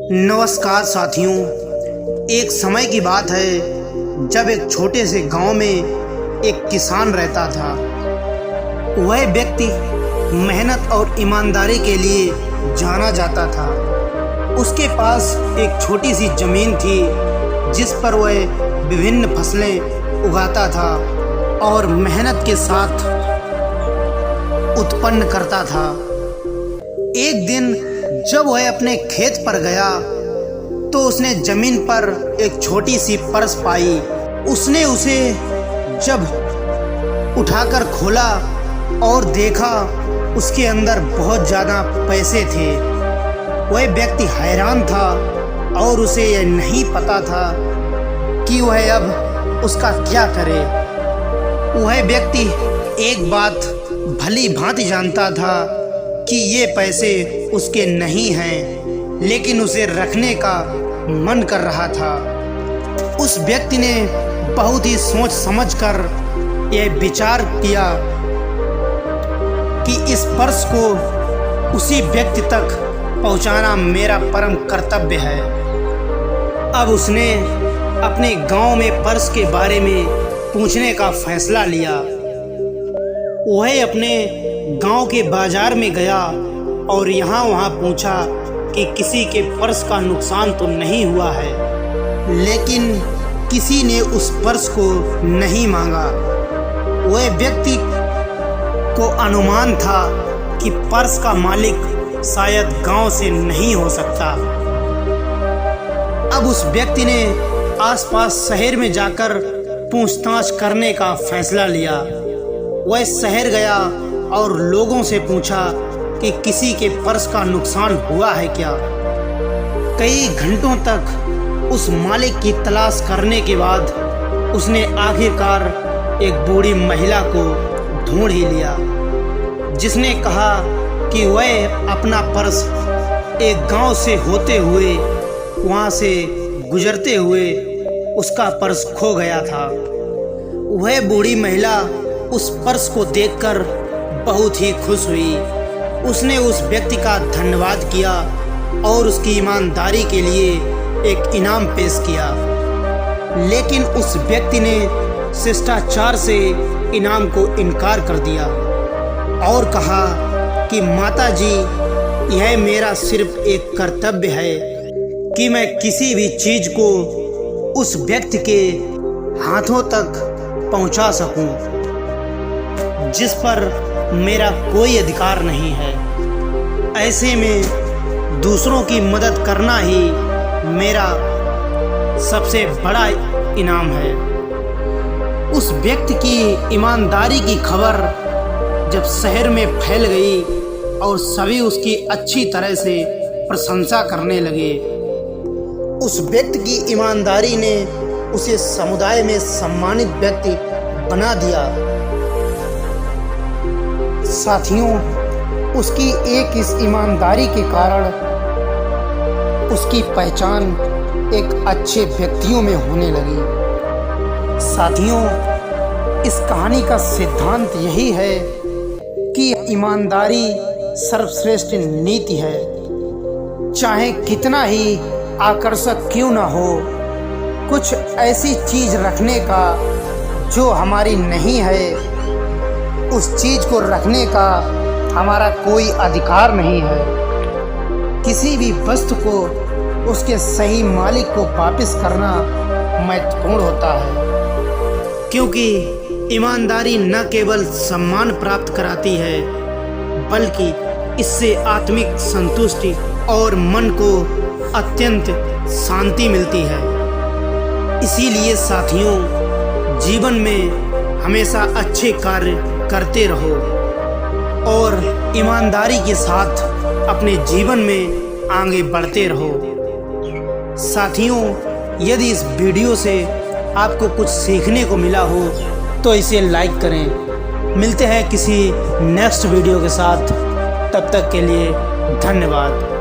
नमस्कार साथियों। एक समय की बात है जब एक छोटे से गांव में एक किसान रहता था। वह व्यक्ति मेहनत और ईमानदारी के लिए जाना जाता था। उसके पास एक छोटी सी ज़मीन थी जिस पर वह विभिन्न फसलें उगाता था और मेहनत के साथ उत्पन्न करता था। एक दिन जब वह अपने खेत पर गया तो उसने जमीन पर एक छोटी सी पर्स पाई। उसने उसे जब उठाकर खोला और देखा उसके अंदर बहुत ज़्यादा पैसे थे। वह व्यक्ति हैरान था और उसे यह नहीं पता था कि वह अब उसका क्या करे। वह व्यक्ति एक बात भली भांति जानता था कि ये पैसे उसके नहीं हैं, लेकिन उसे रखने का मन कर रहा था। उस व्यक्ति ने बहुत ही सोच समझकर यह विचार किया कि इस पर्स को उसी व्यक्ति तक पहुंचाना मेरा परम कर्तव्य है। अब उसने अपने गांव में पर्स के बारे में पूछने का फैसला लिया। वह अपने गांव के बाजार में गया और यहाँ वहाँ पूछा कि किसी के पर्स का नुकसान तो नहीं हुआ है, लेकिन किसी ने उस पर्स को नहीं मांगा। वह व्यक्ति को अनुमान था कि पर्स का मालिक शायद गांव से नहीं हो सकता। अब उस व्यक्ति ने आसपास शहर में जाकर पूछताछ करने का फैसला लिया। वह शहर गया और लोगों से पूछा कि किसी के पर्स का नुकसान हुआ है क्या। कई घंटों तक उस मालिक की तलाश करने के बाद उसने आखिरकार एक बूढ़ी महिला को ढूंढ ही लिया, जिसने कहा कि वह अपना पर्स एक गांव से होते हुए वहां से गुजरते हुए उसका पर्स खो गया था। वह बूढ़ी महिला उस पर्स को देखकर बहुत ही खुश हुई। उसने उस व्यक्ति का धन्यवाद किया और उसकी ईमानदारी के लिए एक इनाम पेश किया, लेकिन उस व्यक्ति ने शिष्टाचार से इनाम को इनकार कर दिया और कहा कि माता जी, यह मेरा सिर्फ एक कर्तव्य है कि मैं किसी भी चीज़ को उस व्यक्ति के हाथों तक पहुंचा सकूं जिस पर मेरा कोई अधिकार नहीं है। ऐसे में दूसरों की मदद करना ही मेरा सबसे बड़ा इनाम है। उस व्यक्ति की ईमानदारी की खबर जब शहर में फैल गई और सभी उसकी अच्छी तरह से प्रशंसा करने लगे, उस व्यक्ति की ईमानदारी ने उसे समुदाय में सम्मानित व्यक्ति बना दिया। साथियों, उसकी एक इस ईमानदारी के कारण उसकी पहचान एक अच्छे व्यक्तियों में होने लगी। साथियों, इस कहानी का सिद्धांत यही है कि ईमानदारी सर्वश्रेष्ठ नीति है। चाहे कितना ही आकर्षक क्यों न हो, कुछ ऐसी चीज़ रखने का जो हमारी नहीं है, उस चीज़ को रखने का हमारा कोई अधिकार नहीं है। किसी भी वस्तु को उसके सही मालिक को वापस करना महत्वपूर्ण होता है, क्योंकि ईमानदारी न केवल सम्मान प्राप्त कराती है, बल्कि इससे आत्मिक संतुष्टि और मन को अत्यंत शांति मिलती है। इसीलिए साथियों, जीवन में हमेशा अच्छे कार्य करते रहो और ईमानदारी के साथ अपने जीवन में आगे बढ़ते रहो। साथियों, यदि इस वीडियो से आपको कुछ सीखने को मिला हो तो इसे लाइक करें। मिलते हैं किसी नेक्स्ट वीडियो के साथ, तब तक के लिए धन्यवाद।